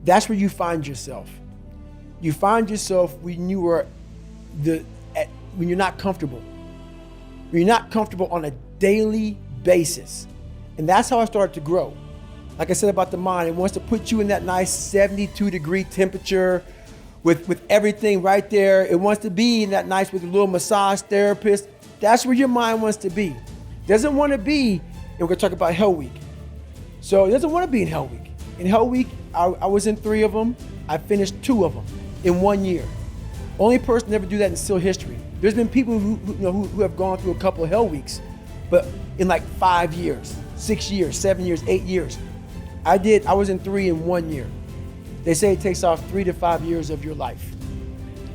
That's where you find yourself. You find yourself when when you're not comfortable. When you're not comfortable on a daily basis. And that's how I started to grow. Like I said about the mind, it wants to put you in that nice 72-degree temperature with everything right there. It wants to be in that nice with a little massage therapist. That's where your mind wants to be. It doesn't want to be, and we're going to talk about Hell Week. So it doesn't want to be in Hell Week. In Hell Week, I was in 3 of them. I finished 2 of them in 1 year. Only person to ever do that in still history. There's been people who have gone through a couple of Hell Weeks, but in like 5 years, 6 years, 7 years, 8 years. I was in 3 in 1 year. They say it takes off 3 to 5 years of your life.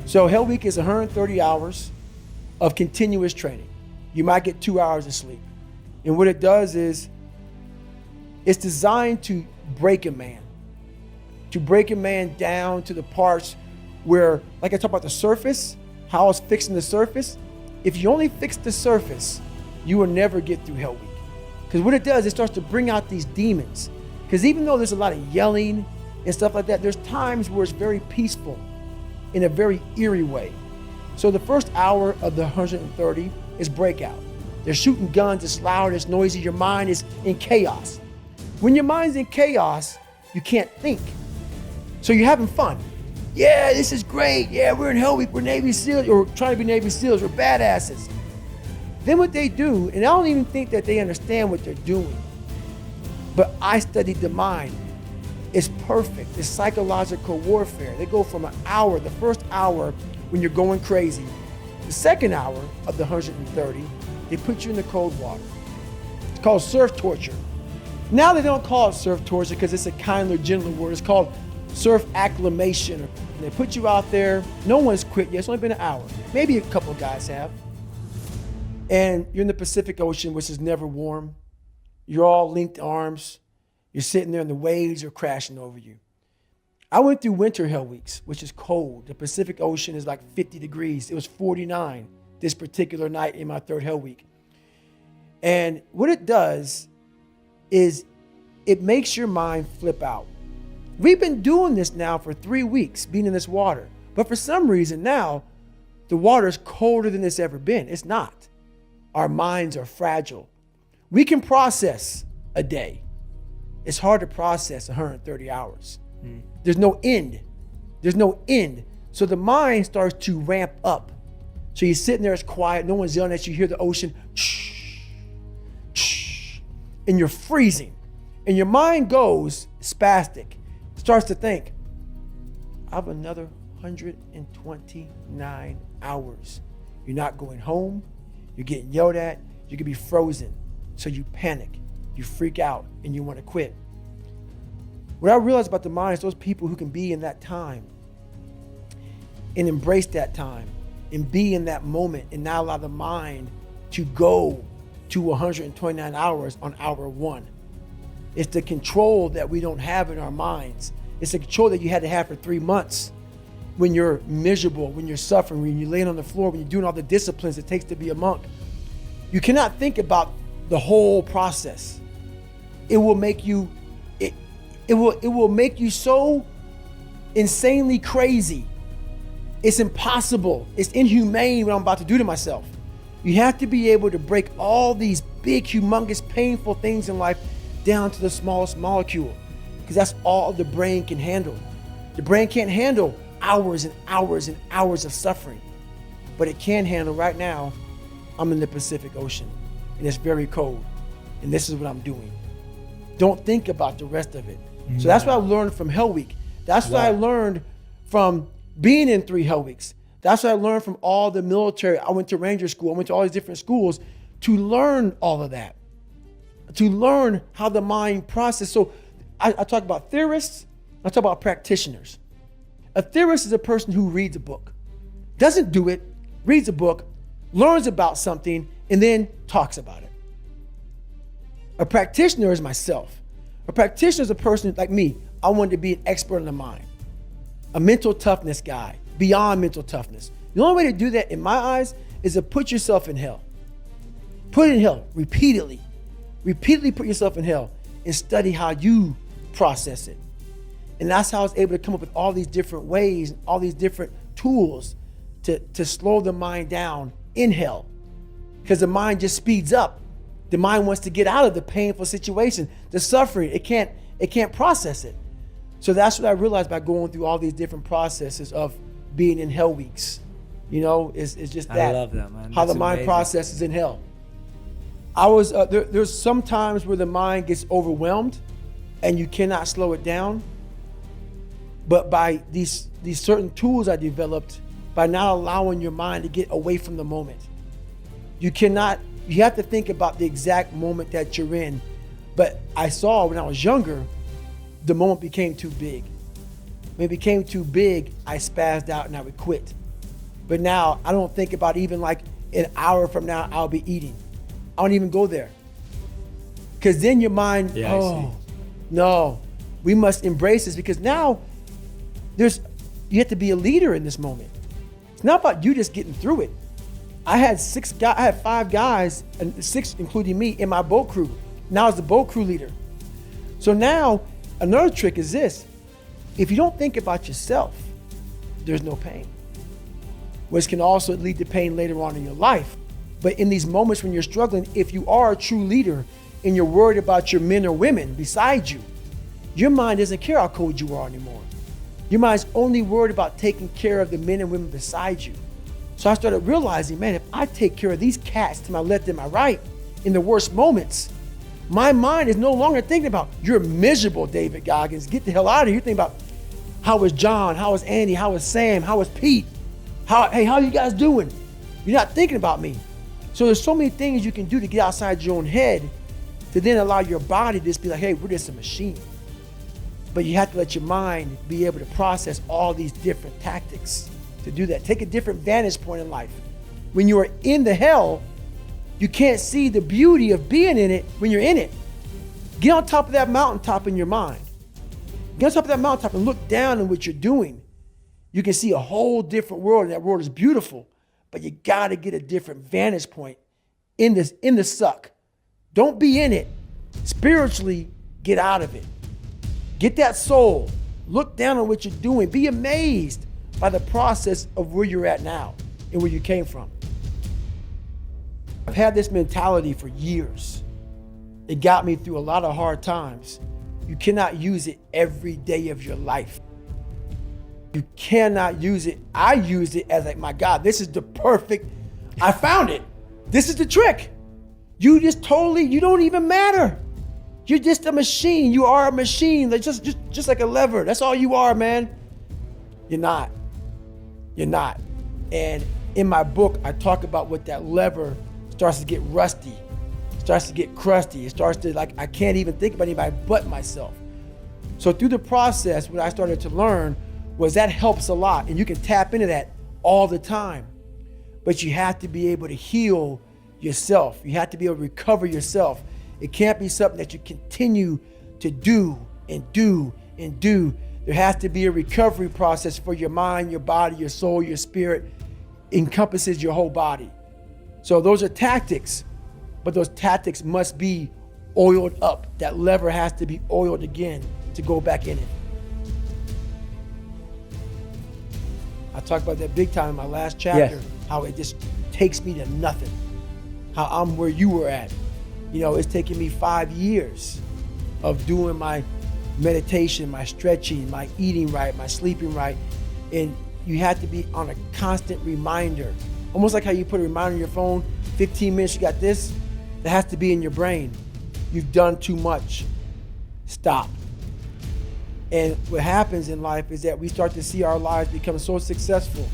So Hell Week is 130 hours of continuous training. You might get 2 hours of sleep. And what it does is, it's designed to break a man down to the parts where, like I talked about the surface, how I was fixing the surface. If you only fix the surface, you will never get through Hell Week. Because what it does, it starts to bring out these demons. Because even though there's a lot of yelling and stuff like that, there's times where it's very peaceful in a very eerie way. So the first hour of the 130 is breakout. They're shooting guns, it's loud, it's noisy, your mind is in chaos. When your mind's in chaos, you can't think. So you're having fun. Yeah, this is great. Yeah, we're in Hell Week, we're Navy SEALs, or trying to be Navy SEALs, we're badasses. Then what they do, and I don't even think that they understand what they're doing, but I studied the mind. It's perfect. It's psychological warfare. They go from an hour, the first hour when you're going crazy. The second hour of the 130, they put you in the cold water. It's called surf torture. Now they don't call it surf torture because it's a kinder, gentler word. It's called surf acclimation. And they put you out there. No one's quit yet. It's only been an hour. Maybe a couple of guys have. And you're in the Pacific Ocean, which is never warm. You're all linked arms. You're sitting there and the waves are crashing over you. I went through winter Hell Weeks, which is cold. The Pacific Ocean is like 50 degrees. It was 49 this particular night in my 3rd Hell Week. And what it does is it makes your mind flip out. We've been doing this now for 3 weeks, being in this water. But for some reason now, the water is colder than it's ever been. It's not. Our minds are fragile. We can process a day. It's hard to process 130 hours. There's no end. There's no end. So the mind starts to ramp up. So you're sitting there, it's quiet, no one's yelling at you, you hear the ocean, and you're freezing. And your mind goes spastic, starts to think, I have another 129 hours. You're not going home, you're getting yelled at, you could be frozen. So you panic, you freak out, and you want to quit. What I realized about the mind is those people who can be in that time and embrace that time and be in that moment and not allow the mind to go to 129 hours on hour 1. It's the control that we don't have in our minds. It's the control that you had to have for 3 months when you're miserable, when you're suffering, when you're laying on the floor, when you're doing all the disciplines it takes to be a monk. You cannot think about the whole process. It will make you it will make you so insanely crazy. It's impossible. It's inhumane what I'm about to do to myself. You have to be able to break all these big, humongous, painful things in life down to the smallest molecule, because that's all the brain can handle. The brain can't handle hours and hours and hours of suffering, but it can handle right now. I'm in the Pacific Ocean and it's very cold and this is what I'm doing. Don't think about the rest of it. So that's what I learned from Hell Week. That's what I learned from being in 3 Hell Weeks. That's what I learned from all the military. I went to Ranger School. I went to all these different schools to learn all of that, to learn how the mind processes. So I talk about theorists. I talk about practitioners. A theorist is a person who reads a book, doesn't do it, reads a book, learns about something, and then talks about it. A practitioner is myself. A practitioner is a person like me. I wanted to be an expert in the mind, a mental toughness guy, beyond mental toughness. The only way to do that, in my eyes, is to put yourself in hell. Put it in hell repeatedly. Repeatedly put yourself in hell and study how you process it. And that's how I was able to come up with all these different ways, all these different tools to slow the mind down in hell. Because the mind just speeds up. The mind wants to get out of the painful situation, the suffering. It can't process it. So that's what I realized by going through all these different processes of being in hell weeks. It's just that. I love that, man. How That's the mind amazing. processes in hell. I was there's some times where the mind gets overwhelmed and you cannot slow it down. But by these certain tools I developed, by not allowing your mind to get away from the moment. You have to think about the exact moment that you're in. But I saw when I was younger, the moment became too big. When it became too big, I spazzed out and I would quit. But now I don't think about even like an hour from now, I'll be eating. I don't even go there. Because then your mind, no, we must embrace this, because now you have to be a leader in this moment. It's not about you just getting through it. I had 5 guys, and 6 including me, in my boat crew. Now I was the boat crew leader. So now another trick is this: if you don't think about yourself, there's no pain, which can also lead to pain later on in your life. But in these moments when you're struggling, if you are a true leader and you're worried about your men or women beside you, your mind doesn't care how cold you are anymore. Your mind's only worried about taking care of the men and women beside you. So I started realizing, man, if I take care of these cats to my left and my right in the worst moments, my mind is no longer thinking about, you're miserable, David Goggins, get the hell out of here. You're thinking about, how was John? How was Andy? How was Sam? How was Pete? Hey, how you guys doing? You're not thinking about me. So there's so many things you can do to get outside your own head to then allow your body to just be like, hey, we're just a machine. But you have to let your mind be able to process all these different tactics to do that. Take a different vantage point in life. When you are in the hell, you can't see the beauty of being in it when you're in it. Get on top of that mountaintop in your mind. Get on top of that mountaintop and look down on what you're doing. You can see a whole different world, and that world is beautiful. But you gotta get a different vantage point in the suck. Don't be in it. Spiritually, get out of it. Get that soul. Look down on what you're doing. Be amazed by the process of where you're at now and where you came from. I've had this mentality for years. It got me through a lot of hard times. You cannot use it every day of your life. You cannot use it. I used it as like, my God, this is the perfect, I found it. This is the trick. You don't even matter. You're just a machine. You are a machine. Like just like a lever. That's all you are, man. You're not. You're not. And in my book, I talk about what that lever starts to get rusty, starts to get crusty. It starts to I can't even think about anybody but myself. So through the process, what I started to learn was that helps a lot, and you can tap into that all the time. But you have to be able to heal yourself. You have to be able to recover yourself. It can't be something that you continue to do and do and do. There has to be a recovery process for your mind, your body, your soul, your spirit. Encompasses your whole body. So those are tactics, but those tactics must be oiled up. That lever has to be oiled again to go back in it. I talked about that big time in my last chapter, how it just takes me to nothing, how I'm where you were at. It's taken me 5 years of doing my meditation, my stretching, my eating right, my sleeping right. And you have to be on a constant reminder, almost like how you put a reminder on your phone, 15 minutes, you got this. That has to be in your brain. You've done too much. Stop. And what happens in life is that we start to see our lives become so successful.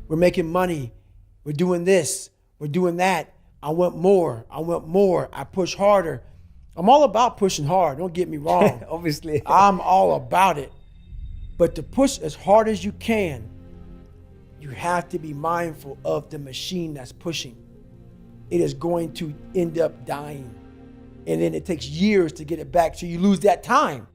We're making money. We're doing this. We're doing that. I want more. I want more. I push harder. I'm all about pushing hard. Don't get me wrong. Obviously. I'm all about it. But to push as hard as you can, you have to be mindful of the machine that's pushing. It is going to end up dying. And then it takes years to get it back, so you lose that time.